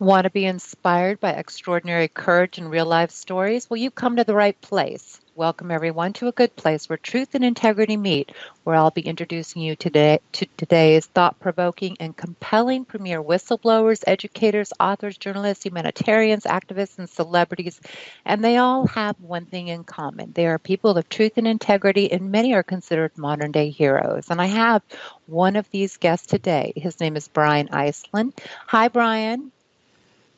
Want to be inspired by extraordinary courage and real life stories? Well, you've come to the right place. Welcome, everyone, to a good place where truth and integrity meet, where I'll be introducing you today to today's thought provoking and compelling premier whistleblowers, educators, authors, journalists, humanitarians, activists, and celebrities. And they all have one thing in common. They are people of truth and integrity, and many are considered modern day heroes. And I have one of these guests today. His name is Brian Iselin. Hi, Brian.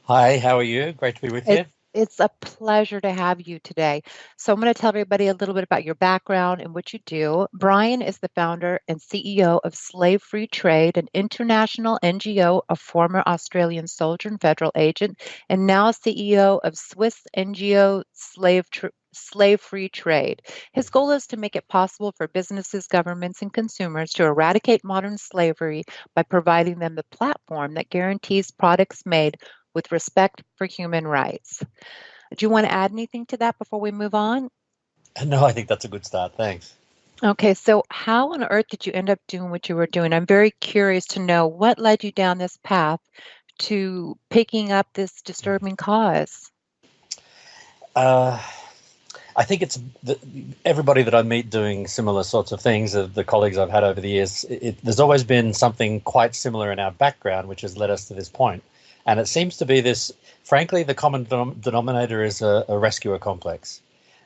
Hi, how are you? Great to be with you. It's a pleasure to have you today. So, I'm going to tell everybody a little bit about your background and what you do. Brian is the founder and CEO of Slave Free Trade, an international NGO, a former Australian soldier and federal agent, and now CEO of Swiss NGO Slave Free Trade. His goal is to make it possible for businesses, governments, and consumers to eradicate modern slavery by providing them the platform that guarantees products made with respect for human rights. Do you want to add anything to that before we move on? No, I think that's a good start. Thanks. Okay, so how on earth did you end up doing what you were doing? I'm very curious to know what led you down this path to picking up this disturbing cause. Uh, I think everybody that I meet doing similar sorts of things, the colleagues I've had over the years, there's always been something quite similar in our background, which has led us to this point. And it seems to be this, frankly, the common denominator is a rescuer complex.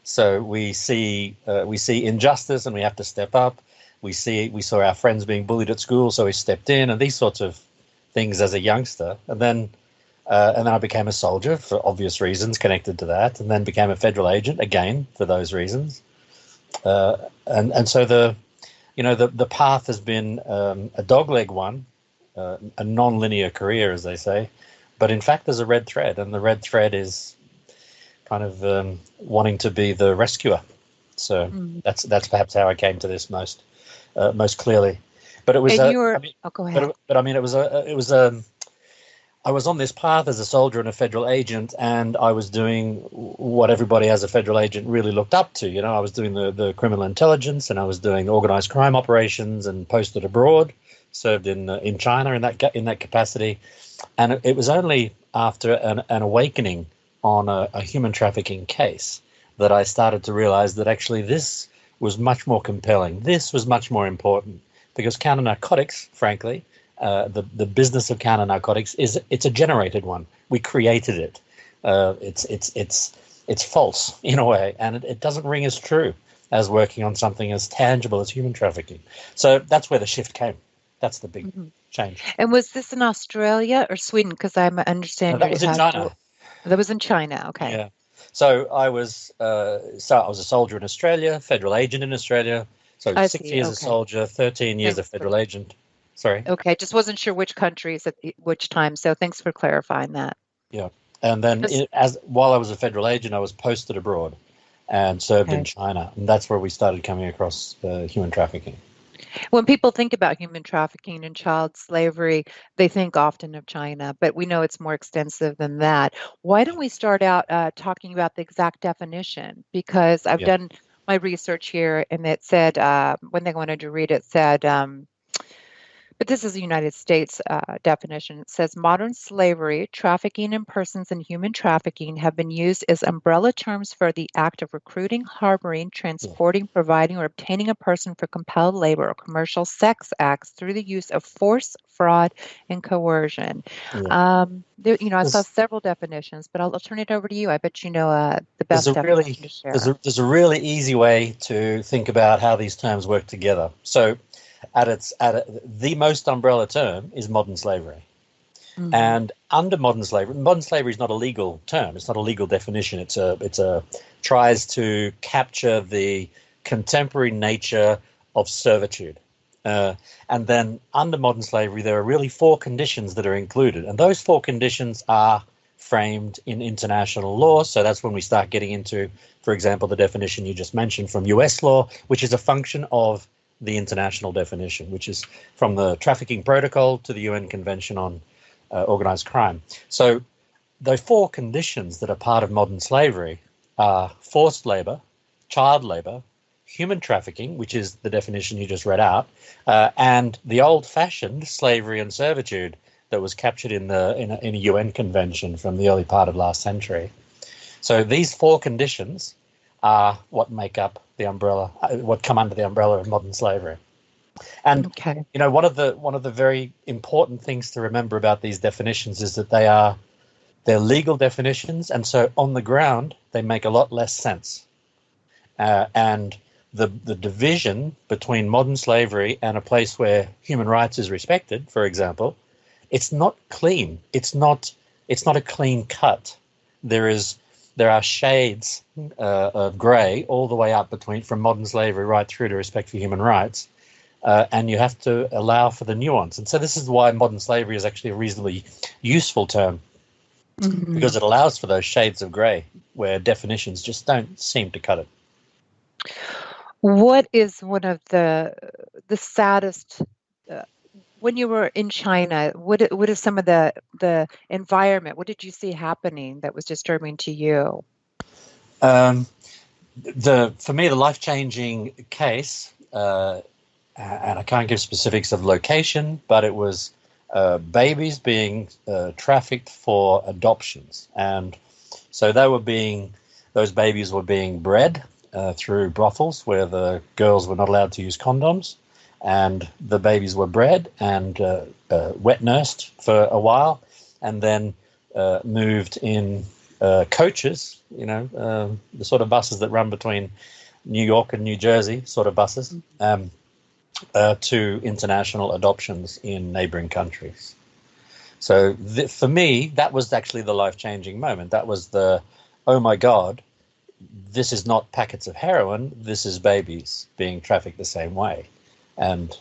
So we see injustice and we have to step up. We saw our friends being bullied at school, so we stepped in, and these sorts of things as a youngster. And then I became a soldier for obvious reasons connected to that, and then became a federal agent again for those reasons. And so the path has been a dogleg one, a non-linear career, as they say. But in fact, there's a red thread, and the red thread is kind of wanting to be the rescuer. So that's perhaps how I came to this most clearly. But it was. And you were. Oh, go ahead. But I mean, I was on this path as a soldier and a federal agent, and I was doing what everybody as a federal agent really looked up to. You know, I was doing the criminal intelligence, and I was doing organized crime operations, and posted abroad, served in China in that capacity. And it was only after an awakening on a human trafficking case that I started to realize that actually this was much more compelling. This was much more important, because counter narcotics, frankly, the business of counter narcotics it's a generated one. We created it. It's false in a way, and it doesn't ring as true as working on something as tangible as human trafficking. So that's where the shift came. That's the big change. And was this in Australia or Sweden? Because I understand that was in China. That was in China. Okay. Yeah. So I was a soldier in Australia, federal agent in Australia. So 6 years a soldier, 13 years a federal agent. Sorry. Okay, just wasn't sure which countries at which time. So thanks for clarifying that. Yeah, and then while I was a federal agent, I was posted abroad and served in China, and that's where we started coming across human trafficking. When people think about human trafficking and child slavery, they think often of China, but we know it's more extensive than that. Why don't we start out talking about the exact definition? Because I've done my research here, and it said, when they wanted to read it, said, but this is the United States definition. It says modern slavery, trafficking in persons, and human trafficking have been used as umbrella terms for the act of recruiting, harboring, transporting, providing, or obtaining a person for compelled labor or commercial sex acts through the use of force, fraud, and coercion. I saw several definitions, but I'll turn it over to you. I bet you know the best definition to share. There's a really easy way to think about how these terms work together. So the most umbrella term is modern slavery. And under modern slavery is not a legal term. It's not a legal definition. It's tries to capture the contemporary nature of servitude. And then under modern slavery, there are really 4 conditions that are included. And those 4 conditions are framed in international law. So that's when we start getting into, for example, the definition you just mentioned from US law, which is a function of the international definition, which is from the Trafficking Protocol to the UN Convention on Organized Crime. So the 4 conditions that are part of modern slavery are forced labor, child labor, human trafficking, which is the definition you just read out, and the old-fashioned slavery and servitude that was captured in a UN convention from the early part of last century. So these four conditions are what make up the umbrella, what come under the umbrella of modern slavery. And Okay. one of the very important things to remember about these definitions is that they're legal definitions, and so on the ground they make a lot less sense. And the division between modern slavery and a place where human rights is respected, for example, it's not clean. It's not a clean cut. There are shades of grey all the way up from modern slavery right through to respect for human rights, and you have to allow for the nuance. And so this is why modern slavery is actually a reasonably useful term, because it allows for those shades of grey where definitions just don't seem to cut it. What is one of the saddest, when you were in China, what is some of the environment? What did you see happening that was disturbing to you? For me, the life-changing case, and I can't give specifics of location, but it was babies being trafficked for adoptions. And so those babies were being bred through brothels where the girls were not allowed to use condoms, and the babies were bred and wet nursed for a while, and then moved in coaches, the sort of buses that run between New York and New Jersey, sort of buses, to international adoptions in neighboring countries. So for me, that was actually the life-changing moment. That was oh my God, this is not packets of heroin, this is babies being trafficked the same way. And,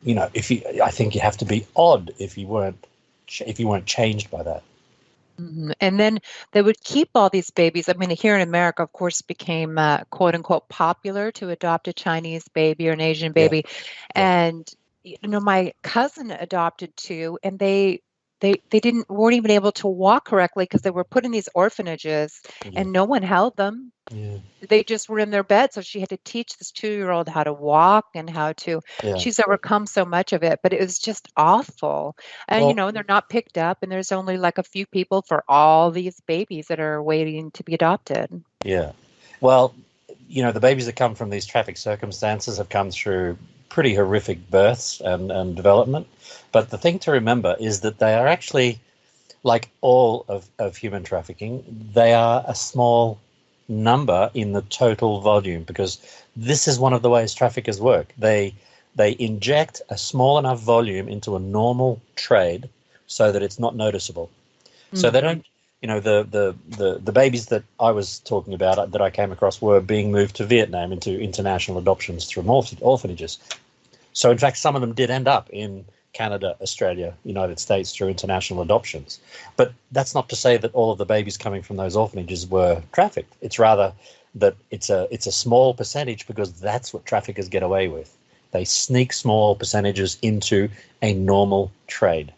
I think you have to be odd if you weren't changed by that. And then they would keep all these babies. I mean, here in America, of course, became quote unquote popular to adopt a Chinese baby or an Asian baby. Yeah. And, my cousin adopted two, and they weren't even able to walk correctly because they were put in these orphanages and no one held them. Yeah. They just were in their bed. So she had to teach this 2-year-old how to walk and she's overcome so much of it, but it was just awful. And, they're not picked up, and there's only like a few people for all these babies that are waiting to be adopted. Yeah. Well, the babies that come from these traffic circumstances have come through pretty horrific births and development. But the thing to remember is that they are actually, like all of human trafficking, they are a small number in the total volume, because this is one of the ways traffickers work. They inject a small enough volume into a normal trade so that it's not noticeable. So they don't, the babies that I was talking about, that I came across, were being moved to Vietnam into international adoptions through orphanages. So in fact, some of them did end up in Canada, Australia, United States through international adoptions. But that's not to say that all of the babies coming from those orphanages were trafficked. It's rather that it's a small percentage, because that's what traffickers get away with. They sneak small percentages into a normal trade.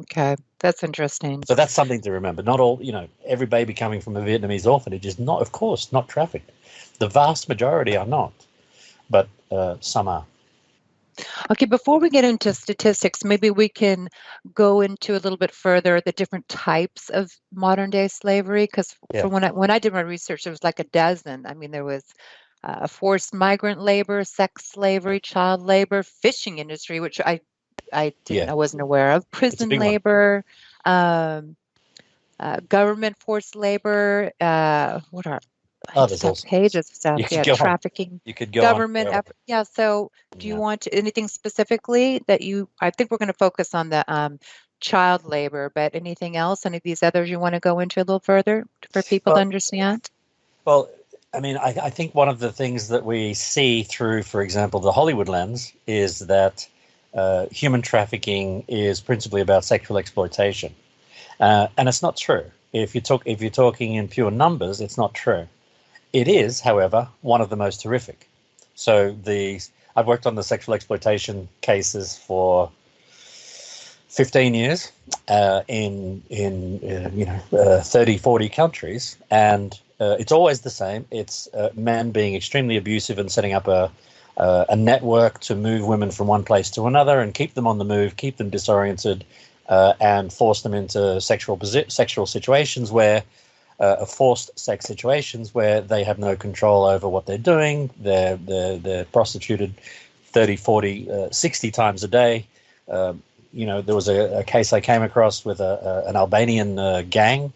Okay, that's interesting. So that's something to remember. Not all, every baby coming from a Vietnamese orphanage is not, of course, not trafficked. The vast majority are not, but some are. Okay, before we get into statistics, maybe we can go into a little bit further the different types of modern day slavery, because from when I did my research, there was like a dozen. I mean, there was forced migrant labor, sex slavery, child labor, fishing industry, which I wasn't aware of, prison labor, government forced labor. What are pages of stuff? Trafficking. You could go government. on. So, do you want anything specifically that I think we're going to focus on the child labor, but anything else? Any of these others you want to go into a little further for people to understand? Well, I mean, I think one of the things that we see through, for example, the Hollywood lens, is that human trafficking is principally about sexual exploitation, and it's not true. If you're talking in pure numbers, it's not true. It is, however, one of the most horrific. So I've worked on the sexual exploitation cases for 15 years in 30, 40 countries, and it's always the same. It's men being extremely abusive and setting up a network to move women from one place to another and keep them on the move, keep them disoriented, and force them into sexual situations where forced sex situations where they have no control over what they're doing. They're prostituted 30, 40, 60 times a day. There was a case I came across with an Albanian gang,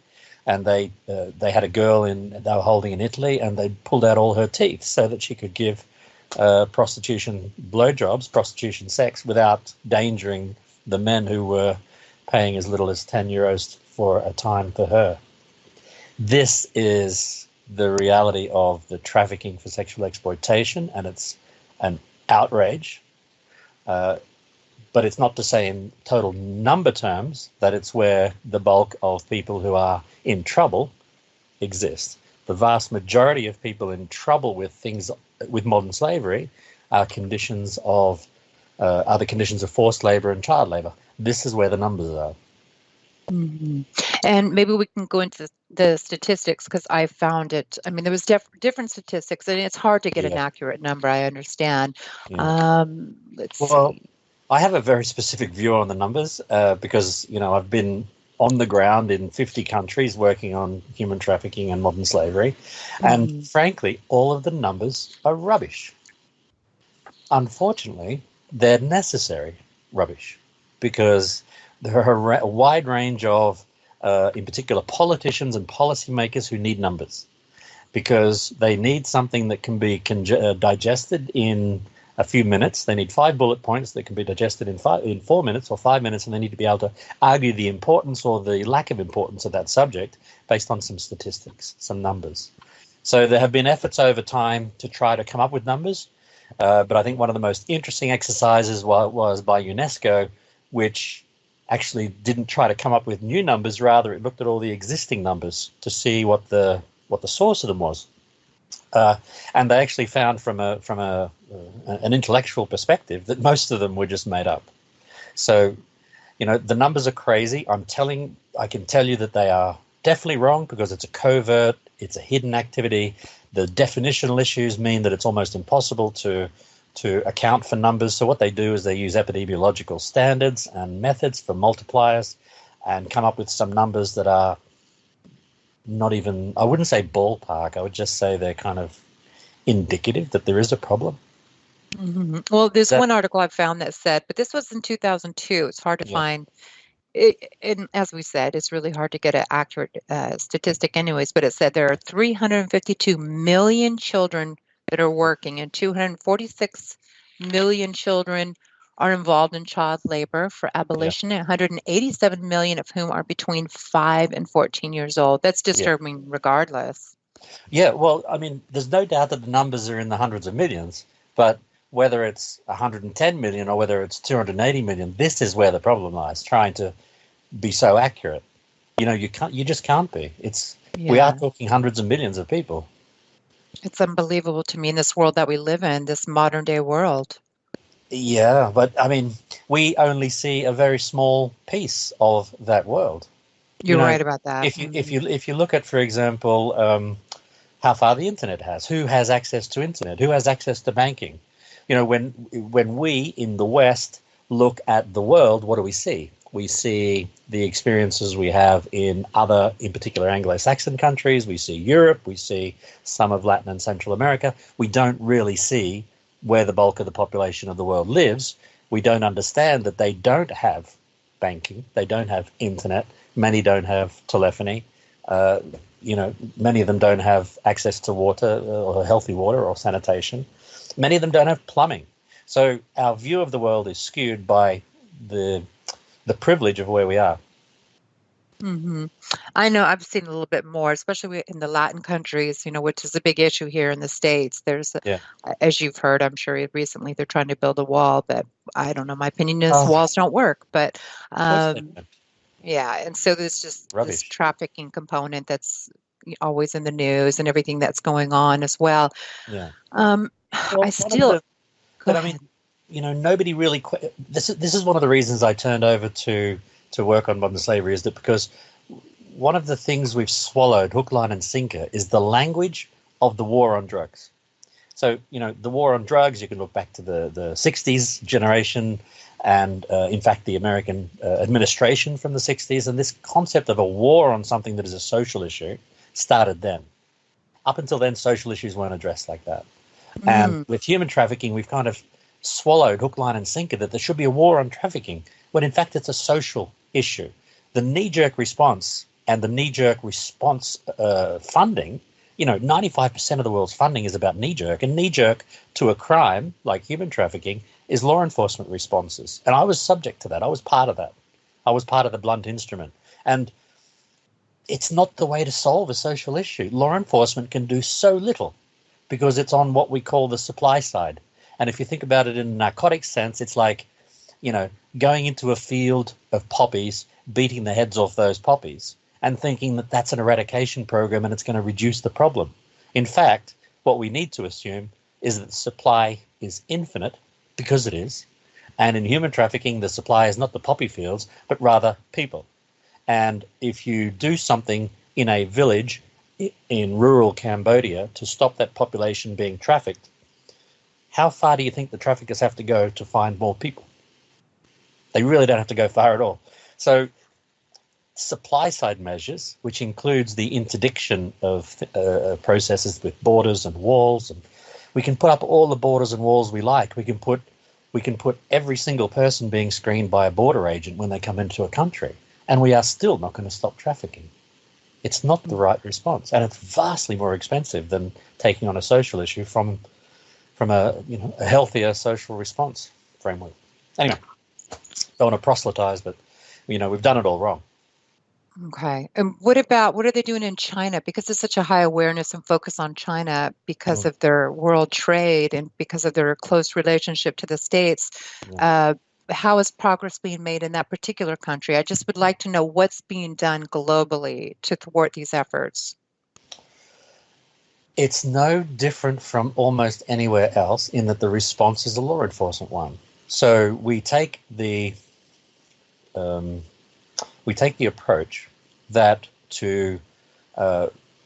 and they had a girl they were holding in Italy, and they pulled out all her teeth so that she could give prostitution blowjobs, prostitution sex, without endangering the men who were paying as little as 10 euros for a time for her. This is the reality of the trafficking for sexual exploitation, and it's an outrage. But it's not to say in total number terms that it's where the bulk of people who are in trouble exist. The vast majority of people in trouble with modern slavery are the conditions of forced labor and child labor. This is where the numbers are. Mm-hmm. And maybe we can go into the statistics, because I found it. I mean, there was different statistics, and it's hard to get an accurate number. I understand. Yeah. Let's see. I have a very specific view on the numbers because, I've been on the ground in 50 countries working on human trafficking and modern slavery. Mm-hmm. And frankly, all of the numbers are rubbish. Unfortunately, they're necessary rubbish, because there are a wide range of, in particular, politicians and policymakers who need numbers, because they need something that can be digested in a few minutes. They need 5 bullet points that can be digested in 4 minutes or 5 minutes, and they need to be able to argue the importance or the lack of importance of that subject based on some statistics, some numbers. So there have been efforts over time to try to come up with numbers, but I think one of the most interesting exercises was by UNESCO, which actually didn't try to come up with new numbers. Rather, it looked at all the existing numbers to see what the source of them was. And they actually found from an intellectual perspective that most of them were just made up. So, the numbers are crazy. I can tell you that they are definitely wrong, because it's a covert, it's a hidden activity. The definitional issues mean that it's almost impossible to account for numbers. So what they do is they use epidemiological standards and methods for multipliers and come up with some numbers that are not even, I wouldn't say ballpark, I would just say they're kind of indicative that there is a problem. Mm-hmm. Well, there's one article I found that said, but this was in 2002. It's hard to find. And as we said, it's really hard to get an accurate statistic anyways, but it said there are 352 million children that are working, and 246 million children are involved in child labor for abolition, and 187 million of whom are between 5 and 14 years old. That's disturbing regardless. Yeah, well, I mean, there's no doubt that the numbers are in the hundreds of millions, but whether it's 110 million or whether it's 280 million, this is where the problem lies, trying to be so accurate. You just can't be. We are talking hundreds of millions of people. It's unbelievable to me in this world that we live in, this modern day world. Yeah, but I mean, we only see a very small piece of that world. You're right about that. If you look at, for example, how far the internet has, who has access to internet, who has access to banking, when we in the West look at the world, what do we see? We see the experiences we have in particular Anglo-Saxon countries. We see Europe. We see some of Latin and Central America. We don't really see where the bulk of the population of the world lives. We don't understand that they don't have banking. They don't have internet. Many don't have telephony. Many of them don't have access to water or healthy water or sanitation. Many of them don't have plumbing. So our view of the world is skewed by the privilege of where we are. Mm-hmm. I know I've seen a little bit more, especially in the Latin countries, which is a big issue here in the States. There's, as you've heard, I'm sure recently they're trying to build a wall, but I don't know. My opinion is walls don't work. But and so there's just this trafficking component that's always in the news and everything that's going on as well. Yeah. Nobody really. This is one of the reasons I turned over to work on modern slavery, is that because one of the things we've swallowed hook, line, and sinker is the language of the war on drugs. So the war on drugs, you can look back to the 60s generation, and in fact the American administration from the 60s, and this concept of a war on something that is a social issue started then. Up until then, social issues weren't addressed like that. And with human trafficking, we've kind of swallowed hook, line, and sinker that there should be a war on trafficking, when in fact it's a social issue. The knee-jerk response and the knee-jerk response funding, 95% of the world's funding is about knee-jerk, and knee-jerk to a crime like human trafficking is law enforcement responses. And I was subject to that. I was part of that. I was part of the blunt instrument. And it's not the way to solve a social issue. Law enforcement can do so little because it's on what we call the supply side. And if you think about it in a narcotics sense, it's like, going into a field of poppies, beating the heads off those poppies and thinking that that's an eradication program and it's going to reduce the problem. In fact, what we need to assume is that the supply is infinite, because it is. And in human trafficking, the supply is not the poppy fields, but rather people. And if you do something in a village in rural Cambodia to stop that population being trafficked, how far do you think the traffickers have to go to find more people? They really don't have to go far at all. So supply side measures, which includes the interdiction of processes with borders and walls, and we can put up all the borders and walls we like. We can put every single person being screened by a border agent when they come into a country, and we are still not going to stop trafficking. It's not the right response, and it's vastly more expensive than taking on a social issue from a healthier social response framework. Anyway, don't want to proselytize, but we've done it all wrong. Okay. And what are they doing in China? Because there's such a high awareness and focus on China because of their world trade and because of their close relationship to the States. How is progress being made in that particular country? I just would like to know what's being done globally to thwart these efforts. It's no different from almost anywhere else in that the response is a law enforcement one. So we take the approach that to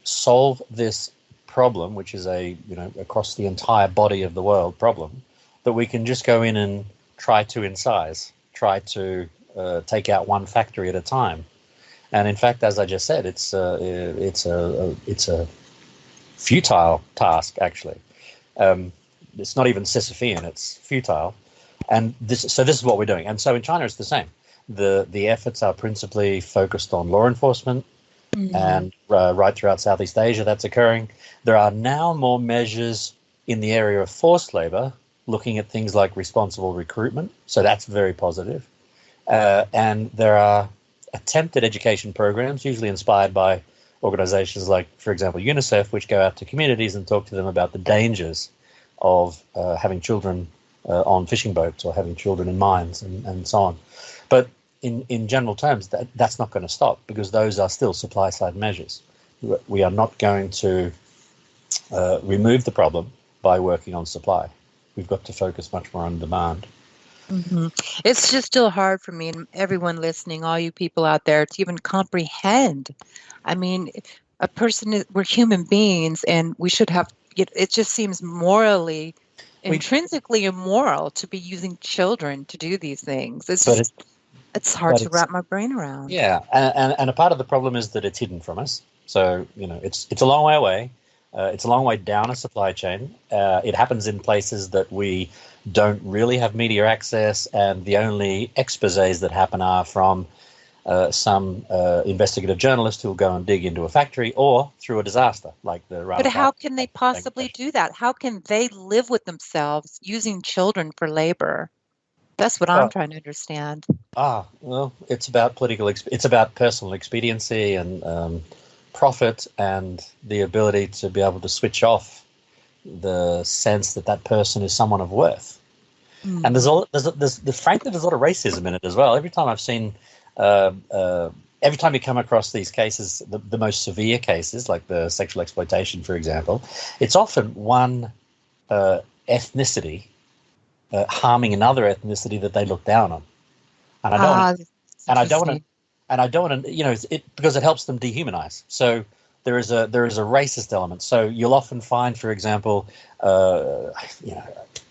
solve this problem, which is across the entire body of the world problem, that we can just go in and try to incise, try to take out one factory at a time. And in fact, as I just said, it's a futile task, actually. It's not even Sisyphean, it's futile. And this is what we're doing. And so in China, it's the same. The efforts are principally focused on law enforcement, and right throughout Southeast Asia, that's occurring. There are now more measures in the area of forced labor, looking at things like responsible recruitment. So that's very positive. And there are attempted education programs, usually inspired by organizations like, for example, UNICEF, which go out to communities and talk to them about the dangers of having children on fishing boats or having children in mines and so on. But in general terms, that's not going to stop, because those are still supply side measures. We are not going to remove the problem by working on supply. We've got to focus much more on demand. It's just still hard for me and everyone listening, all you people out there, to even comprehend. I mean, we're human beings, and we should have, it just seems morally, intrinsically immoral to be using children to do these things. It's hard to wrap my brain around. Yeah, and a part of the problem is that it's hidden from us. So, it's a long way away. It's a long way down a supply chain. It happens in places that we don't really have media access, and the only exposés that happen are from some investigative journalist who will go and dig into a factory, or through a disaster like the Rana. But how can they possibly do that? How can they live with themselves using children for labor? That's what I'm trying to understand. Well, it's about it's about personal expediency and profit, and the ability to be able to switch off the sense that person is someone of worth. And frankly, there's a lot of racism in it as well. Every time I've seen, every time you come across these cases, the most severe cases, like the sexual exploitation, for example, it's often one ethnicity harming another ethnicity that they look down on. And I don't want to, because it helps them dehumanize. So there is a racist element. So you'll often find, for example, you know,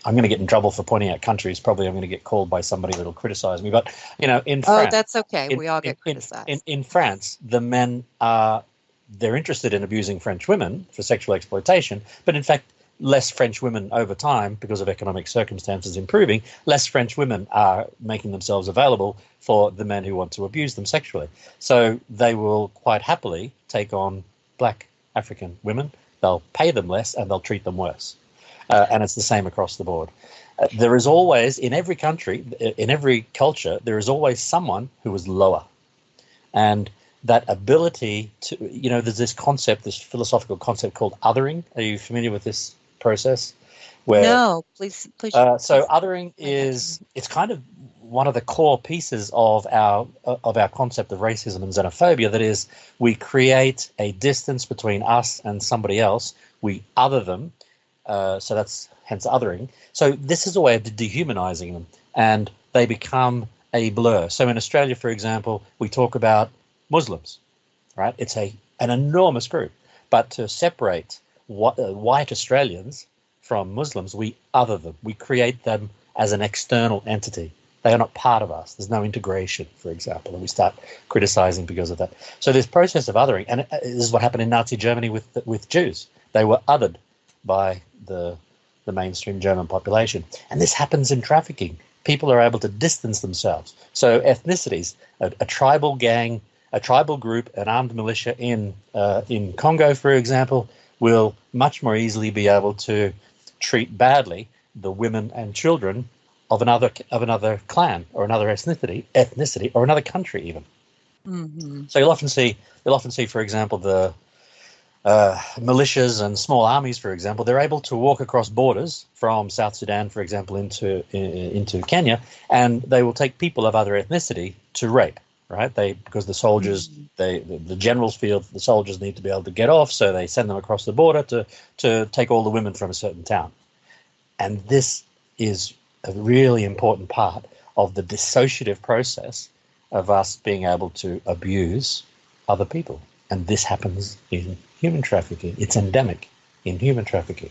I'm going to get in trouble for pointing out countries. Probably I'm going to get called by somebody that'll criticize me. But you know, in Oh, France, that's okay. We all get criticized. in France, the men are they're interested in abusing French women for sexual exploitation, but in fact, less French women over time, because of economic circumstances improving, less French women are making themselves available for the men who want to abuse them sexually. So they will quite happily take on black African women. They'll pay them less and they'll treat them worse. And it's the same across the board. There is always, in every country, in every culture, there is always someone who is lower. And that ability to, you know, there's this concept, this philosophical concept called othering. Are you familiar with this process? Where, no, please. So othering is, it's kind of one of the core pieces of our concept of racism and xenophobia. That is, we create a distance between us and somebody else. We other them. So that's hence othering. So this is a way of dehumanizing them, and they become a blur. So in Australia, for example, we talk about Muslims, right? It's an enormous group, but to separate white Australians from Muslims, we other them. We create them as an external entity. They are not part of us. There's no integration, for example, and we start criticizing because of that. So this process of othering, and this is what happened in Nazi Germany with Jews. They were othered by the mainstream German population. And this happens in trafficking. People are able to distance themselves. So ethnicities, a tribal gang, a tribal group, an armed militia in Congo, for example, will much more easily be able to treat badly the women and children of another clan or another ethnicity or another country even. Mm-hmm. So you'll often see, for example, the militias and small armies, for example, they're able to walk across borders from South Sudan, for example, into Kenya, and they will take people of other ethnicity to rape, right? Because the soldiers, the generals feel the soldiers need to be able to get off, so they send them across the border to take all the women from a certain town. And this is a really important part of the dissociative process of us being able to abuse other people. And this happens in human trafficking. It's endemic in human trafficking.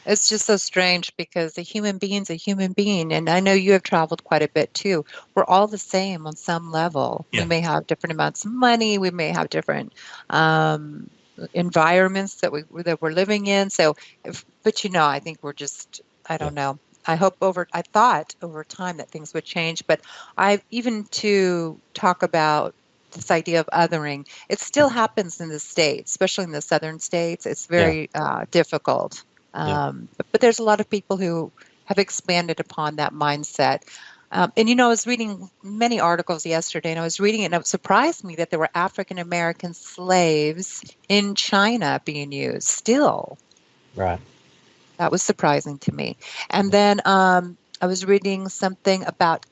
It's just so strange because a human being's a human being. And I know you have traveled quite a bit too. We're all the same on some level. Yeah. We may have different amounts of money. We may have different environments that we're living in. So, but you know, I think we're just, I don't know. I thought over time that things would change, but even to talk about this idea of othering, it still happens in the States, especially in the southern states. It's very difficult. But there's a lot of people who have expanded upon that mindset. And, you know, I was reading many articles yesterday, and I was reading it, and it surprised me that there were African-American slaves in China being used still. Right. That was surprising to me. And then I was reading something about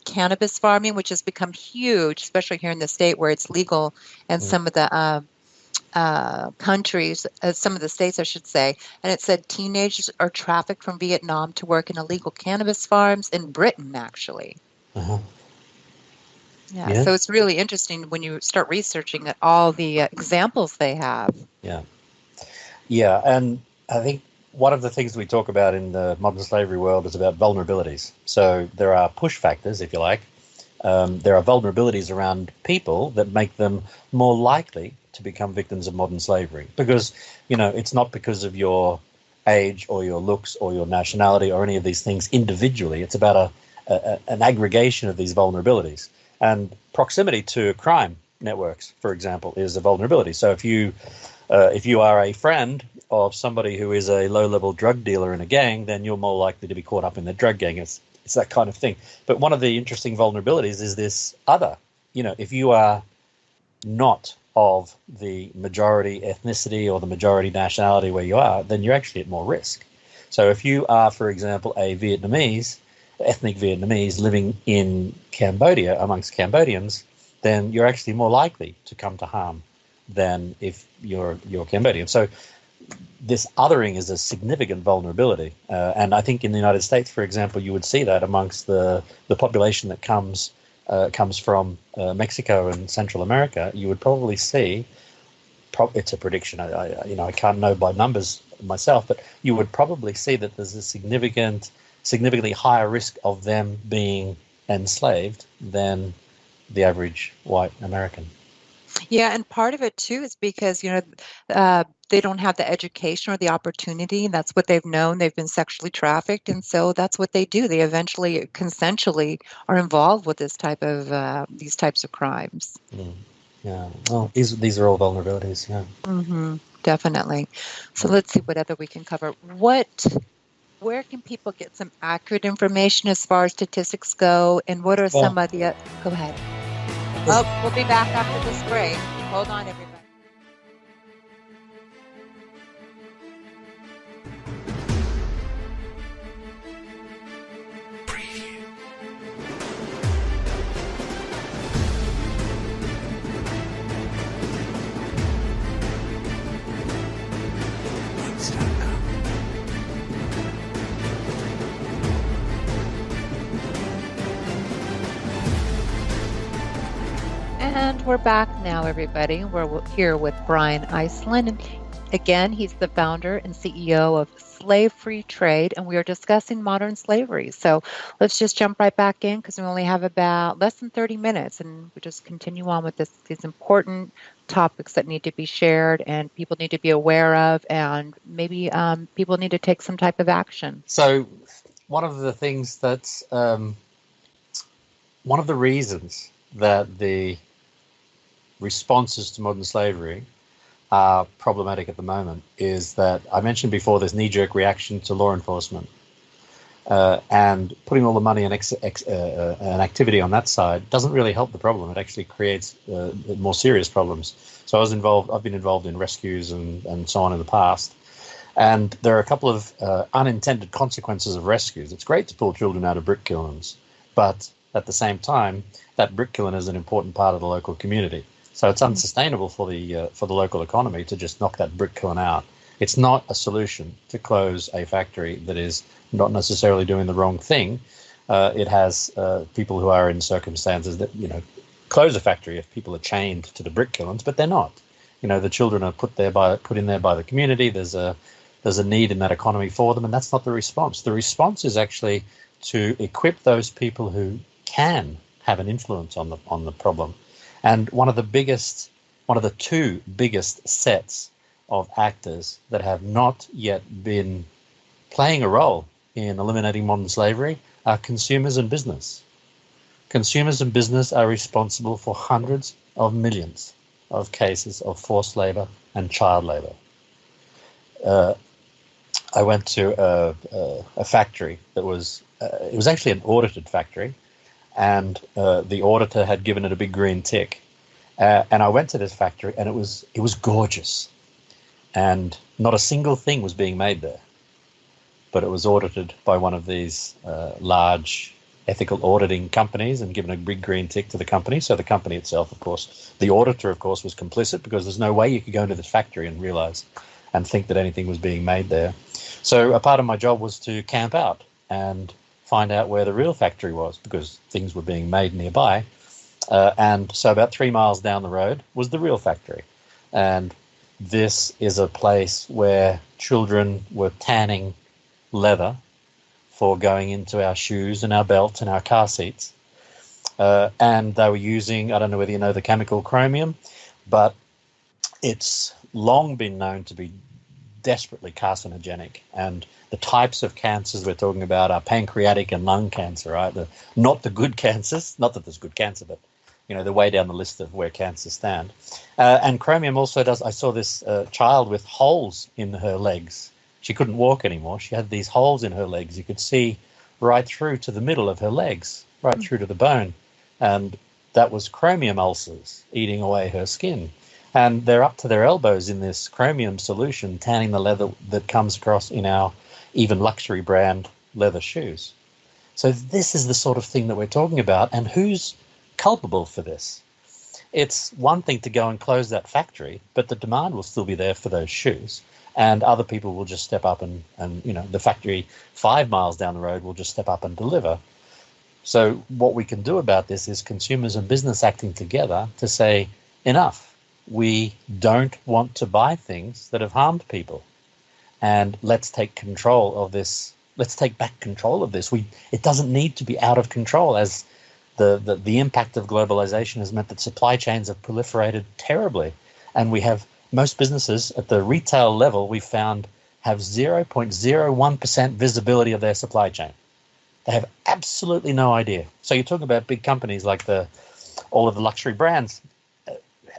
cannabis farming, which has become huge, especially here in the state where it's legal, and some of the countries, some of the states, I should say. And it said teenagers are trafficked from Vietnam to work in illegal cannabis farms in Britain, actually. Uh-huh. Yeah, so it's really interesting when you start researching at all the examples they have. Yeah, and I think one of the things we talk about in the modern slavery world is about vulnerabilities. So there are push factors, if you like. There are vulnerabilities around people that make them more likely to become victims of modern slavery. Because, you know, it's not because of your age or your looks or your nationality or any of these things individually. It's about an aggregation of these vulnerabilities. And proximity to crime networks, for example, is a vulnerability. So if you are a friend of somebody who is a low-level drug dealer in a gang, then you're more likely to be caught up in the drug gang. It's that kind of thing. But one of the interesting vulnerabilities is this other. You know, if you are not of the majority ethnicity or the majority nationality where you are, then you're actually at more risk. So if you are, for example, a ethnic Vietnamese living in Cambodia amongst Cambodians, then you're actually more likely to come to harm than if you're Cambodian. So this othering is a significant vulnerability. And I think in the United States, for example, you would see that amongst the population that comes from Mexico and Central America. You would probably see it's a prediction. I can't know by numbers myself, but you would probably see that there's a significantly higher risk of them being enslaved than the average white American. Yeah, and part of it too is because, they don't have the education or the opportunity, and that's what they've known. They've been sexually trafficked, and so that's what they do. They eventually consensually are involved with these types of crimes. Mm. Yeah. Well, these are all vulnerabilities. Yeah. Definitely. So let's see what other we can cover. Where can people get some accurate information as far as statistics go, and what are some of the? Go ahead. Oh, we'll be back after this break. Hold on, everybody. And we're back now, everybody. We're here with Brian Iselin. And again, he's the founder and CEO of slavefreetrade, and we are discussing modern slavery. So let's just jump right back in because we only have about less than 30 minutes, and we just continue on with these important topics that need to be shared and people need to be aware of, and maybe people need to take some type of action. So one of the things that's one of the reasons that the responses to modern slavery are problematic at the moment is that I mentioned before this knee-jerk reaction to law enforcement, and putting all the money and activity on that side doesn't really help the problem. It actually creates more serious problems. So I've been involved in rescues and so on in the past, and there are a couple of unintended consequences of rescues. It's great to pull children out of brick kilns, but at the same time, that brick kiln is an important part of the local community. So it's unsustainable for the local economy to just knock that brick kiln out. It's not a solution to close a factory that is not necessarily doing the wrong thing. It has people who are in circumstances that, close a factory if people are chained to the brick kilns, but they're not. The children are put in there by the community. There's a need in that economy for them, and that's not the response. The response is actually to equip those people who can have an influence on the problem. And one of the two biggest sets of actors that have not yet been playing a role in eliminating modern slavery are consumers and business. Consumers and business are responsible for hundreds of millions of cases of forced labor and child labor. I went to a factory that it was actually an audited factory, and the auditor had given it a big green tick. And I went to this factory, and it was gorgeous, and not a single thing was being made there. But it was audited by one of these large ethical auditing companies and given a big green tick to the company. So the company itself, of course, the auditor, of course, was complicit, because there's no way you could go into this factory and realize and think that anything was being made there. So a part of my job was to camp out and find out where the real factory was, because things were being made nearby. And so about 3 miles down the road was the real factory. And this is a place where children were tanning leather for going into our shoes and our belts and our car seats. And they were using, I don't know whether you know the chemical chromium, but it's long been known to be desperately carcinogenic. And the types of cancers we're talking about are pancreatic and lung cancer, right? Not the good cancers, not that there's good cancer, but they're way down the list of where cancers stand. And chromium also does, I saw this child with holes in her legs. She couldn't walk anymore. She had these holes in her legs. You could see right through to the middle of her legs, right through to the bone. And that was chromium ulcers eating away her skin. And they're up to their elbows in this chromium solution, tanning the leather that comes across in our even luxury brand leather shoes. So this is the sort of thing that we're talking about. And who's culpable for this? It's one thing to go and close that factory, but the demand will still be there for those shoes. And other people will just step up and the factory 5 miles down the road will just step up and deliver. So what we can do about this is consumers and business acting together to say, enough. we don't want to buy things that have harmed people. And let's take control of this. Let's take back control of this. It doesn't need to be out of control, as the impact of globalization has meant that supply chains have proliferated terribly. And we have most businesses at the retail level, we found, have 0.01% visibility of their supply chain. They have absolutely no idea. So you're talking about big companies like all of the luxury brands.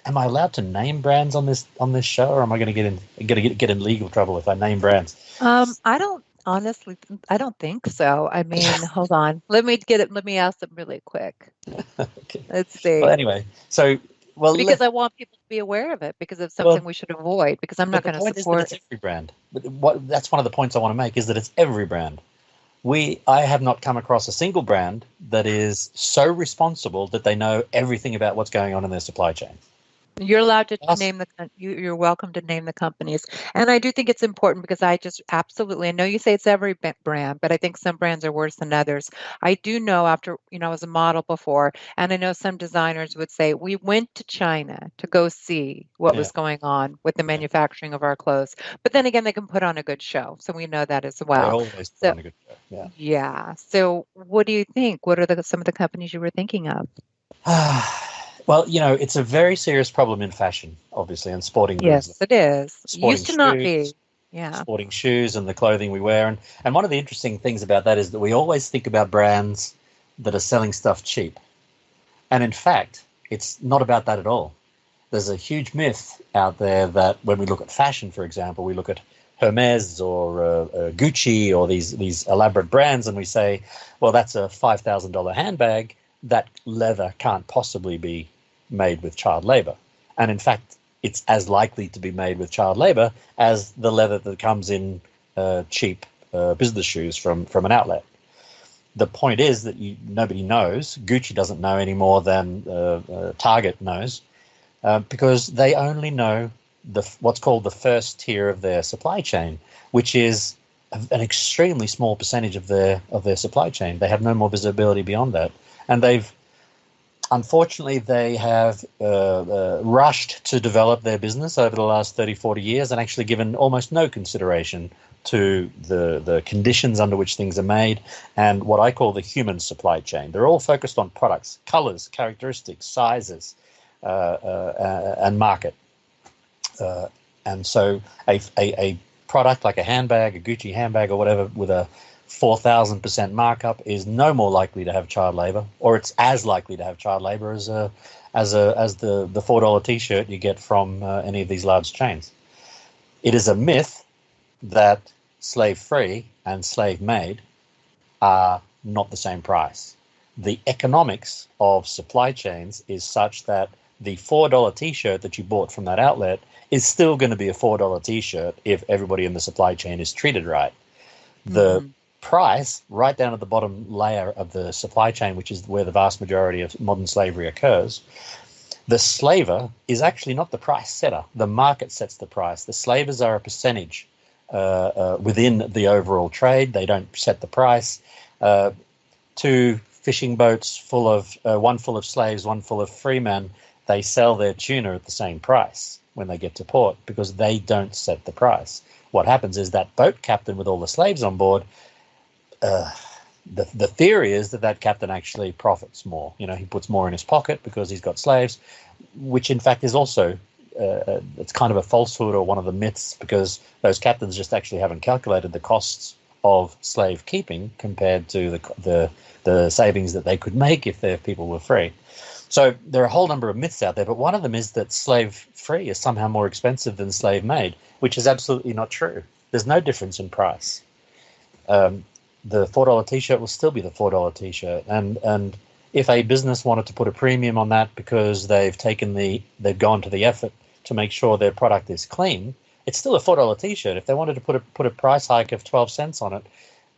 Am I allowed to name brands on this show, or am I going to get in legal trouble if I name brands? I don't honestly, I don't think so. I mean, hold on. Let me ask them really quick. Okay. Let's Well, see. anyway, so well, Because I want people to be aware of it because it's something well, we should avoid because I'm not but the going to point is that support. it's every brand. But that's one of the points I want to make, is that it's every brand. I have not come across a single brand that is so responsible that they know everything about what's going on in their supply chain. You're allowed to Us, name you're welcome to name the companies. And I do think it's important because I just absolutely, I know you say it's every brand, but I think some brands are worse than others. I do know after, I was a model before, and I know some designers would say, we went to China to go see what yeah, was going on with the yeah, manufacturing of our clothes. But then again, they can put on a good show. So we know that as they well. always put So on a good show. Yeah. yeah. So what do you think? What are some of the companies you were thinking of? Well, it's a very serious problem in fashion, obviously, and sporting goods, Yes, it is. sporting Used to not shoes, be. Yeah. sporting shoes, and the clothing we wear. And one of the interesting things about that is that we always think about brands that are selling stuff cheap. And in fact, it's not about that at all. There's a huge myth out there that when we look at fashion, for example, we look at Hermes or Gucci or these elaborate brands, and we say, well, that's a $5,000 handbag. That leather can't possibly be made with child labor. And in fact, it's as likely to be made with child labor as the leather that comes in cheap business shoes from an outlet. The point is that nobody knows. Gucci doesn't know any more than Target knows, because they only know what's called the first tier of their supply chain, which is an extremely small percentage of their supply chain. They have no more visibility beyond that, and unfortunately they have rushed to develop their business over the last 30, 40 years and actually given almost no consideration to the conditions under which things are made and what I call the human supply chain. They're all focused on products, colors, characteristics, sizes, and market. And so a product like a handbag, a Gucci handbag or whatever, with a 4,000% markup is no more likely to have child labor, or it's as likely to have child labor as the $4 T-shirt you get from any of these large chains. It is a myth that slave-free and slave-made are not the same price. The economics of supply chains is such that the $4 T-shirt that you bought from that outlet is still going to be a $4 T-shirt if everybody in the supply chain is treated right. The price, right down at the bottom layer of the supply chain, which is where the vast majority of modern slavery occurs, the slaver is actually not the price setter. The market sets the price. The slavers are a percentage within the overall trade. They don't set the price. Two fishing boats full of one full of slaves, one full of free men, they sell their tuna at the same price when they get to port because they don't set the price. What happens is that boat captain with all the slaves on board, the theory is that captain actually profits more. He puts more in his pocket because he's got slaves, which in fact is also it's kind of a falsehood or one of the myths, because those captains just actually haven't calculated the costs of slave keeping compared to the savings that they could make if their people were free. So there are a whole number of myths out there, but one of them is that slave-free is somehow more expensive than slave-made, which is absolutely not true. There's no difference in price. The $4 T-shirt will still be the $4 T-shirt, and if a business wanted to put a premium on that because they've gone to the effort to make sure their product is clean, it's still a $4 T-shirt. If they wanted to put a price hike of 12 cents on it,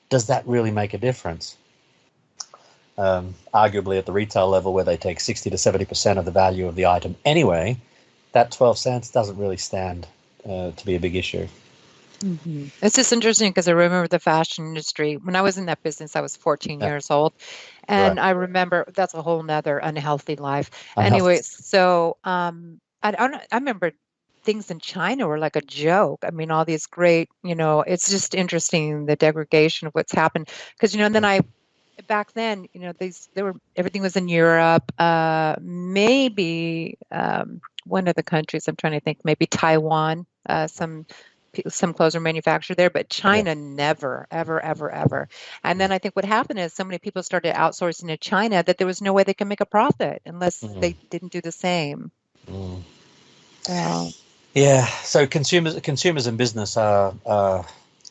does that really make a difference? Arguably at the retail level, where they take 60 to 70% of the value of the item anyway, that 12 cents doesn't really stand to be a big issue. Mm-hmm. It's just interesting because I remember the fashion industry. When I was in that business, I was 14 years old. Right. And I remember that's a whole nother unhealthy life. Unhealthy. Anyway, so I remember things in China were like a joke. I mean, all these great, it's just interesting the degradation of what's happened. Because, and then back then, everything was in Europe. Maybe one of the countries I'm trying to think, maybe Taiwan. Some clothes are manufactured there, but Yeah. China never, ever, ever, ever. And then I think what happened is so many people started outsourcing to China that there was no way they could make a profit unless Mm, they didn't do the same. mm. So, Yeah. So consumers and business are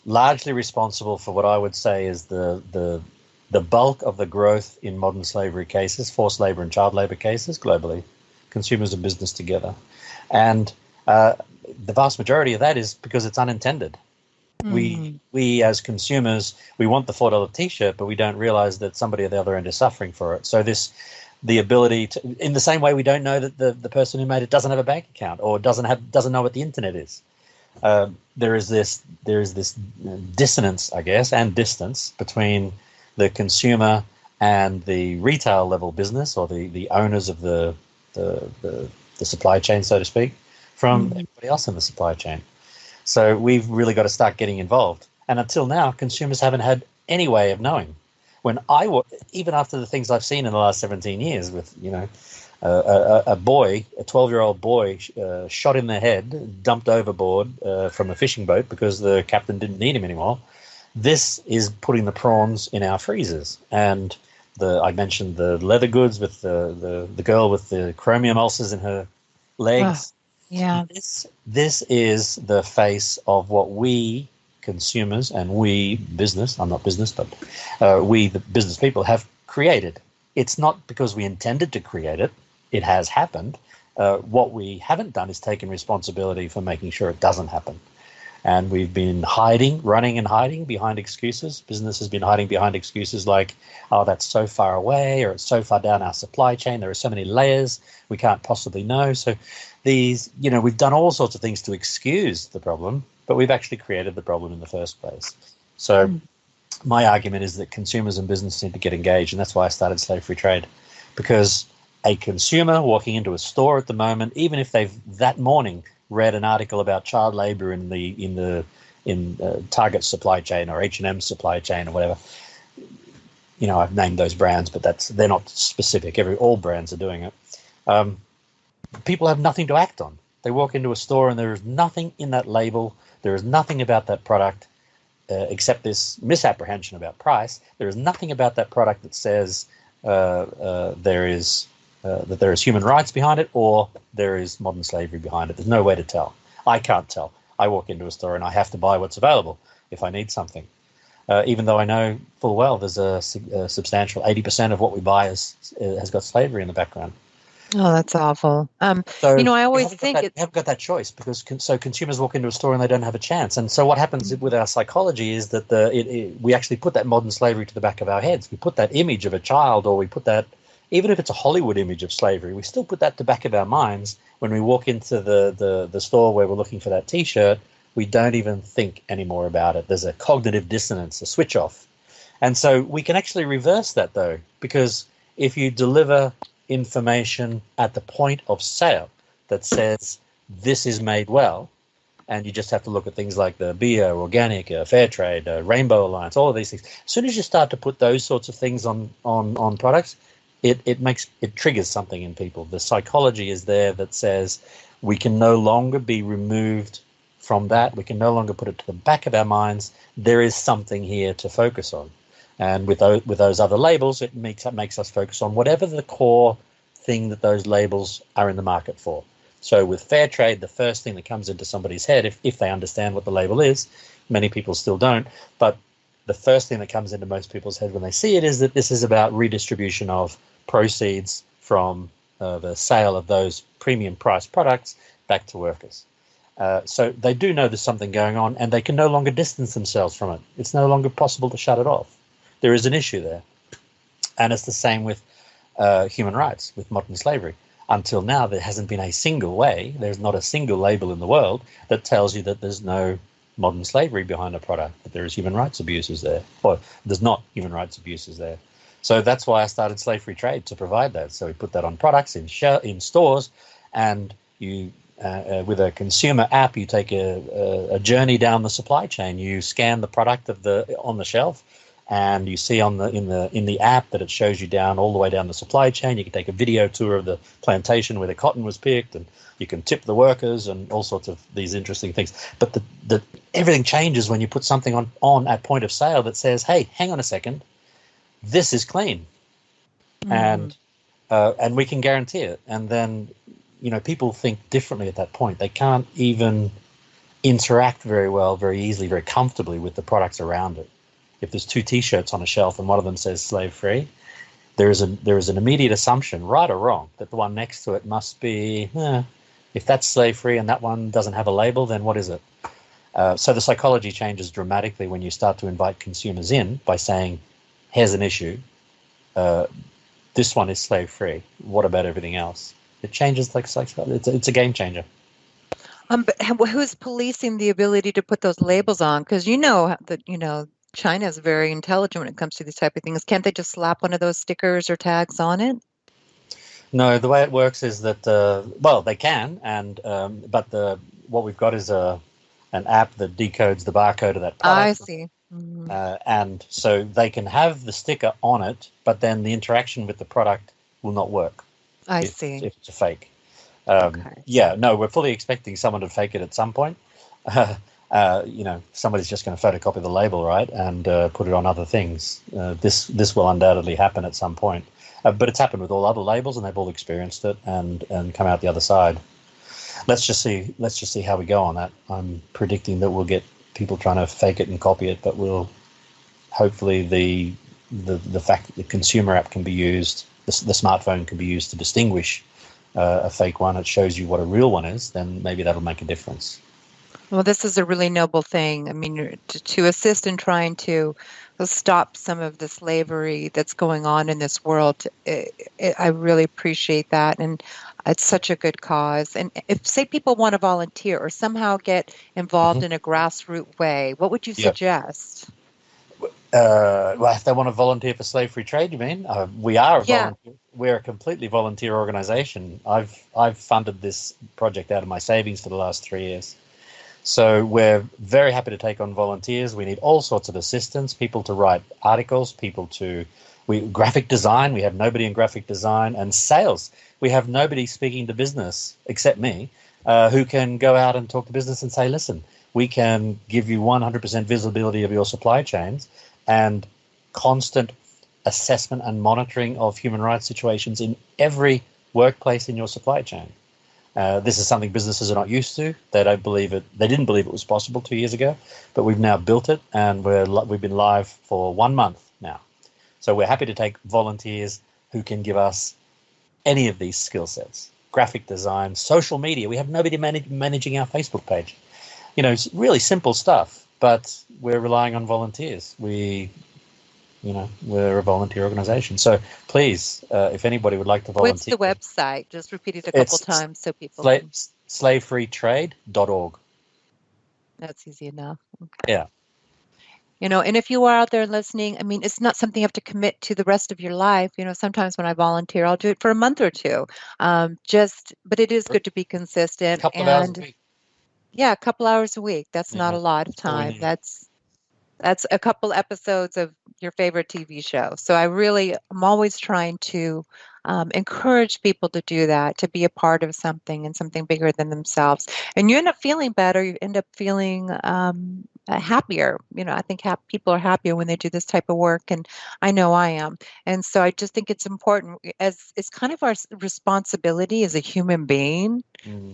largely responsible for what I would say is the bulk of the growth in modern slavery cases, forced labor and child labor cases globally. Consumers and business together, and the vast majority of that is because it's unintended. mm, We as consumers, we want the $4 T-shirt, but we don't realize that somebody at the other end is suffering for it. So the ability to, in the same way we don't know that the person who made it doesn't have a bank account or doesn't know what the internet is. There is this dissonance, I guess, and distance between the consumer and the retail level business or the owners of the supply chain, so to speak, from mm. everybody else in the supply chain. So we've really got to start getting involved. And until now, consumers haven't had any way of knowing. Even after the things I've seen in the last 17 years with, a 12-year-old boy shot in the head, dumped overboard from a fishing boat because the captain didn't need him anymore. This is putting the prawns in our freezers. And I mentioned the leather goods with the girl with the chromium ulcers in her Oh, legs. yeah. This is the face of what we consumers and we business, I'm not business, but we the business people have created. It's not because we intended to create it. It has happened. What we haven't done is taken responsibility for making sure it doesn't happen. And we've been running and hiding behind excuses. Business has been hiding behind excuses like, oh, that's so far away, or it's so far down our supply chain. There are so many layers we can't possibly know. So we've done all sorts of things to excuse the problem, but we've actually created the problem in the first place. So my argument is that consumers and business need to get engaged, and that's why I started Slave Free Trade, because a consumer walking into a store at the moment, even if they've that morning read an article about child labor in Target supply chain or H&M supply chain or whatever, I've named those brands, but they're not specific. All brands are doing it. People have nothing to act on. They walk into a store and there is nothing in that label. There is nothing about that product except this misapprehension about price. There is nothing about that product that says that there is human rights behind it or there is modern slavery behind it. There's no way to tell. I can't tell. I walk into a store and I have to buy what's available if I need something. Even though I know full well there's a substantial 80% of what we buy has got slavery in the background. Oh, that's awful. So I always think we haven't got that choice because consumers walk into a store and they don't have a chance. And so what happens with our psychology is that we actually put that modern slavery to the back of our heads. We put that image of a child, or we put that, even if it's a Hollywood image of slavery, we still put that to the back of our minds when we walk into the store where we're looking for that T-shirt. We don't even think anymore about it. There's a cognitive dissonance, a switch off. And so we can actually reverse that, though, because if you deliver information at the point of sale that says this is made well, and you just have to look at things like the bio, organic, fair trade, Rainbow Alliance, all of these things. As soon as you start to put those sorts of things on products, it triggers something in people. The psychology is there that says we can no longer be removed from that. We can no longer put it to the back of our minds. There is something here to focus on. And with those other labels, it makes us focus on whatever the core thing that those labels are in the market for. So with fair trade, the first thing that comes into somebody's head, if they understand what the label is, many people still don't, but the first thing that comes into most people's head when they see it is that this is about redistribution of proceeds from the sale of those premium priced products back to workers. So they do know there's something going on, and they can no longer distance themselves from it. It's no longer possible to shut it off. There is an issue there. And it's the same with human rights, with modern slavery. Until now, there hasn't been a single way, there's not a single label in the world that tells you that there's no modern slavery behind a product, that there is human rights abuses there, or there's not human rights abuses there. So that's why I started Slave Free Trade, to provide that. So we put that on products in stores, and You with a consumer app, you take a journey down the supply chain. You scan the product on the shelf, and you see in the app that it shows you down all the way down the supply chain. You can take a video tour of the plantation where the cotton was picked, and you can tip the workers and all sorts of these interesting things. But the everything changes when you put something on at point of sale that says, "Hey, hang on a second, this is clean," and we can guarantee it. And then, people think differently at that point. They can't even interact very well, very easily, very comfortably with the products around it. If there's two T-shirts on a shelf and one of them says slave-free, there is an immediate assumption, right or wrong, that the one next to it must be, if that's slave-free and that one doesn't have a label, then what is it? So the psychology changes dramatically when you start to invite consumers in by saying, here's an issue. This one is slave-free. What about everything else? It changes it's a game changer. But who's policing the ability to put those labels on? Because that China is very intelligent when it comes to these type of things. Can't they just slap one of those stickers or tags on it? No, the way it works is that they can, but what we've got is an app that decodes the barcode of that product. I see. And so they can have the sticker on it, but then the interaction with the product will not work. I see. If it's a fake. Okay. Yeah, no, we're fully expecting someone to fake it at some point. Somebody's just going to photocopy the label, right, and put it on other things. This will undoubtedly happen at some point. But it's happened with all other labels, and they've all experienced it and come out the other side. Let's just see how we go on that. I'm predicting that we'll get people trying to fake it and copy it, but we'll hopefully the fact that the consumer app can be used, the smartphone can be used to distinguish a fake one. It shows you what a real one is. Then maybe that'll make a difference. Well, this is a really noble thing. I mean, to assist in trying to stop some of the slavery that's going on in this world. I really appreciate that. And it's such a good cause. And if, say, people want to volunteer or somehow get involved in a grassroots way, what would you suggest? Well, if they want to volunteer for slave-free trade, you mean? We are a volunteer. We're a completely volunteer organization. I've funded this project out of my savings for the last 3 years. So we're very happy to take on volunteers. We need all sorts of assistance, people to write articles, graphic design. We have nobody in graphic design, and sales. We have nobody speaking to business except me, who can go out and talk to business and say, listen, we can give you 100% visibility of your supply chains and constant assessment and monitoring of human rights situations in every workplace in your supply chain. This is something businesses are not used to. They don't believe it. They didn't believe it was possible 2 years ago, but we've now built it, and we've been live for 1 month now. So we're happy to take volunteers who can give us any of these skill sets: graphic design, social media. We have nobody managing our Facebook page. It's really simple stuff, but we're relying on volunteers. We're a volunteer organization. So please, if anybody would like to volunteer. What's the website? Just repeat it a couple times so people can. Slavefreetrade.org. That's easy enough. Okay. Yeah. And if you are out there listening, I mean, it's not something you have to commit to the rest of your life. Sometimes when I volunteer, I'll do it for a month or two. But it is good to be consistent. A couple of hours a week. Yeah, a couple hours a week. That's not a lot of time. That's a couple episodes of your favorite TV show. So I'm always trying to encourage people to do that, to be a part of something and something bigger than themselves. And you end up feeling better. You end up feeling happier. I think people are happier when they do this type of work, and I know I am. And so I just think it's important, as it's kind of our responsibility as a human being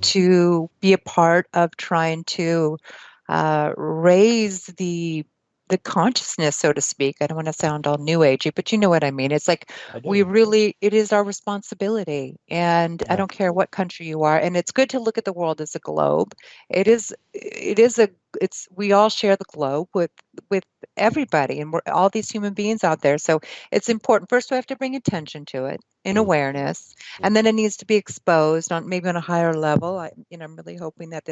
to be a part of trying to raise the consciousness, so to speak. I don't want to sound all new agey, but you know what I mean. It's like it is our responsibility. And I don't care what country you are. And it's good to look at the world as a globe. We all share the globe with everybody, and we're all these human beings out there. So it's important. First, we have to bring attention to it in awareness, and then it needs to be exposed on a higher level. I'm really hoping that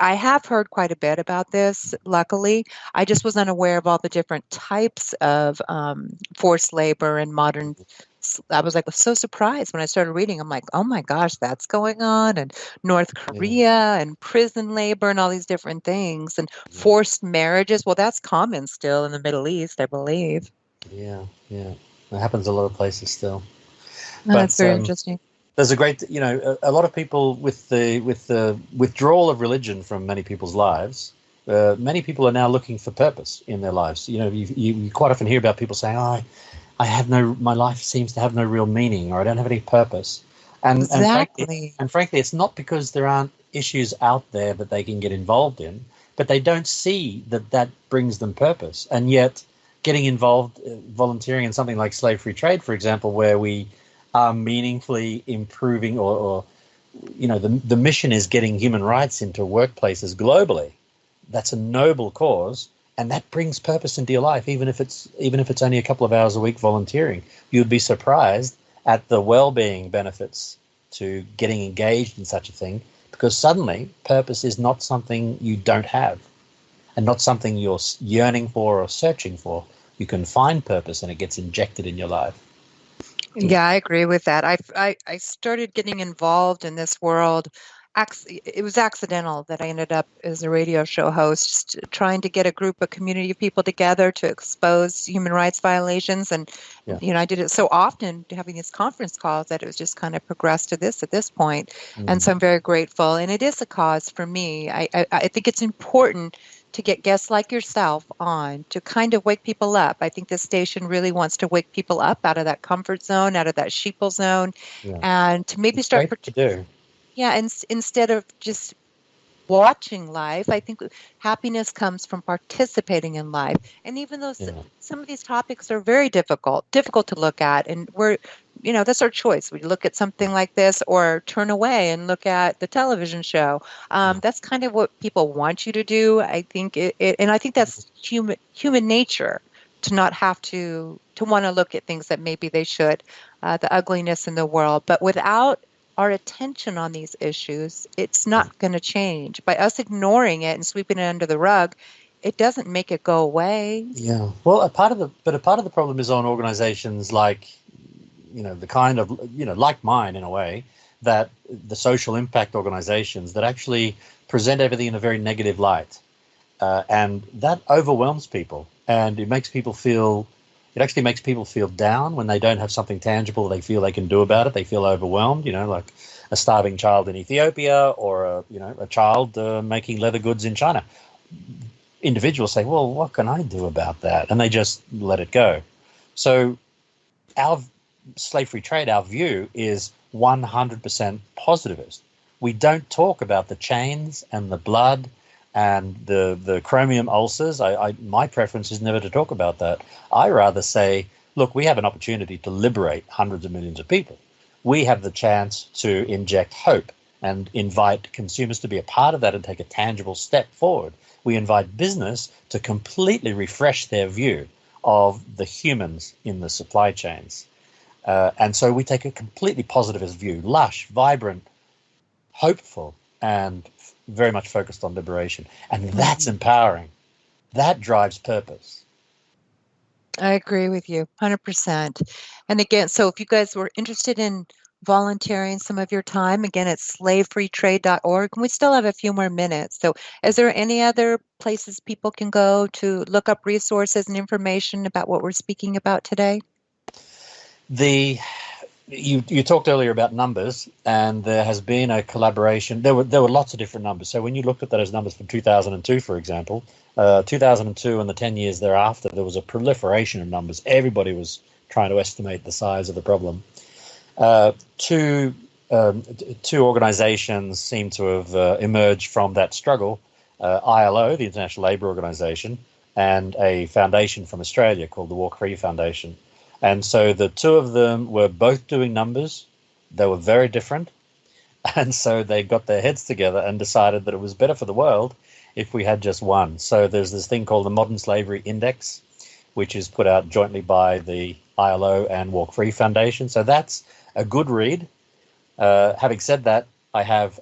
I have heard quite a bit about this. Luckily, I just was unaware of all the different types of forced labor and modern was so surprised when I started reading. I'm like, oh my gosh, that's going on, and North Yeah. Korea and prison labor and all these different things and Yeah. forced marriages. Well, that's common still in the Middle East, I believe. Yeah. Yeah. It happens a lot of places still. No, that's But very interesting. there's a great, a lot of people with the withdrawal of religion from many people's lives. Many people are now looking for purpose in their lives. You quite often hear about people saying, "Oh, my life seems to have no real meaning, or I don't have any purpose." And frankly, Exactly. it's not because there aren't issues out there that they can get involved in, but they don't see that brings them purpose. And yet, getting involved, volunteering in something like slave free trade, for example, where we are meaningfully improving, or the mission is getting human rights into workplaces globally. That's a noble cause, and that brings purpose into your life, even if it's only a couple of hours a week volunteering. You'd be surprised at the well-being benefits to getting engaged in such a thing, because suddenly purpose is not something you don't have, and not something you're yearning for or searching for. You can find purpose, and it gets injected in your life. Yeah, I agree with that. I started getting involved in this world. It was accidental that I ended up as a radio show host, trying to get a group, a community of people together to expose human rights violations. And, Yeah. I did it so often, having these conference calls, that it was just kind of progressed to this at this point. And Mm. so I'm very grateful. And it is a cause for me. I think it's important to get guests like yourself on to kind of wake people up. I think this station really wants to wake people up out of that comfort zone, out of that sheeple zone, Yeah. and to maybe It's start, great to do. yeah, and instead of just watching life, I think happiness comes from participating in life. And even though Yeah. some of these topics are very difficult to look at, and that's our choice. We look at something like this or turn away and look at the television show. Yeah. That's kind of what people want you to do. I think and I think that's human nature to not have to want to look at things that maybe they should, the ugliness in the world, but without our attention on these issues, it's Yeah. not going to change. By us ignoring it and sweeping it under the rug, it doesn't make it go away. Yeah. Well, a part of the problem is on organizations like, the kind of, like mine in a way, that the social impact organizations that actually present everything in a very negative light. And that overwhelms people, and it actually makes people feel down when they don't have something tangible they feel they can do about it. They feel overwhelmed, like a starving child in Ethiopia, or a child making leather goods in China. Individuals say, well, what can I do about that? And they just let it go. So our slave-free trade, our view is 100% positivist. We don't talk about the chains and the blood and the chromium ulcers. My preference is never to talk about that. I rather say, look, we have an opportunity to liberate hundreds of millions of people. We have the chance to inject hope and invite consumers to be a part of that and take a tangible step forward. We invite business to completely refresh their view of the humans in the supply chains. And so we take a completely positivist view, lush, vibrant, hopeful, and very much focused on liberation. And that's empowering. That drives purpose. I agree with you 100%. And again, so if you guys were interested in volunteering some of your time, again, it's slavefreetrade.org. And we still have a few more minutes. So is there any other places people can go to look up resources and information about what we're speaking about today? You talked earlier about numbers, and there has been a collaboration. There were lots of different numbers. So when you looked at those numbers from 2002, for example, 2002 and the 10 years thereafter, there was a proliferation of numbers. Everybody was trying to estimate the size of the problem. Two organizations seem to have emerged from that struggle: ILO, the International Labour Organization, and a foundation from Australia called the Walk Free Foundation. And so the two of them were both doing numbers. They were very different. And so they got their heads together and decided that it was better for the world if we had just one. So there's this thing called the Modern Slavery Index, which is put out jointly by the ILO and Walk Free Foundation. So that's a good read. Having said that, I've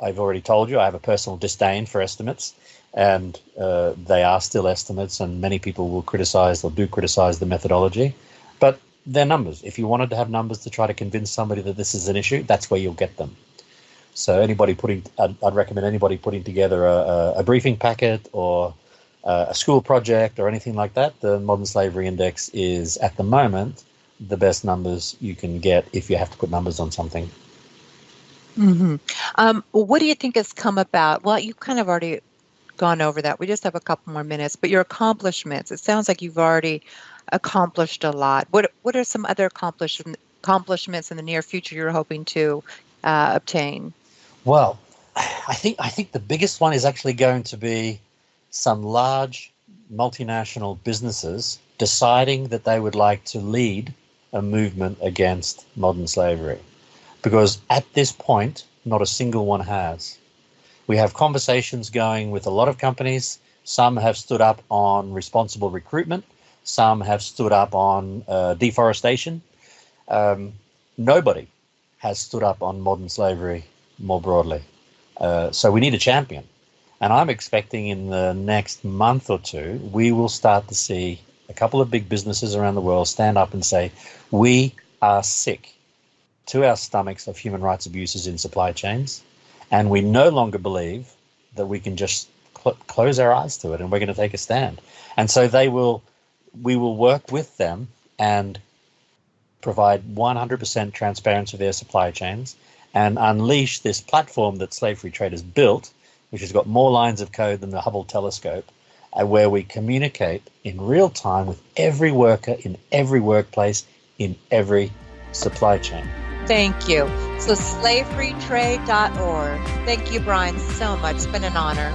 already told you, I have a personal disdain for estimates, and they are still estimates, and many people will criticize or do criticize the methodology. But they're numbers. If you wanted to have numbers to try to convince somebody that this is an issue, that's where you'll get them. So I'd recommend anybody putting together a briefing packet or a school project or anything like that. The Modern Slavery Index is, at the moment, the best numbers you can get if you have to put numbers on something. What do you think has come about? Well, you've kind of already gone over that. We just have a couple more minutes, but your accomplishments, it sounds like you've already accomplished a lot. What are some other accomplishments in the near future you're hoping to obtain? Well, I think the biggest one is actually going to be some large multinational businesses deciding that they would like to lead a movement against modern slavery. Because at this point, not a single one has. We have conversations going with a lot of companies. Some have stood up on responsible recruitment. Some have stood up on deforestation. Nobody has stood up on modern slavery more broadly. So we need a champion. And I'm expecting in the next month or two, we will start to see a couple of big businesses around the world stand up and say, we are sick to our stomachs of human rights abuses in supply chains, and we no longer believe that we can just close our eyes to it, and we're going to take a stand. And so we will work with them and provide 100% transparency to their supply chains and unleash this platform that Slave Free Trade has built, which has got more lines of code than the Hubble telescope, where we communicate in real time with every worker in every workplace in every supply chain. Thank you. So slavefreetrade.org. Thank you, Brian, so much. It's been an honor.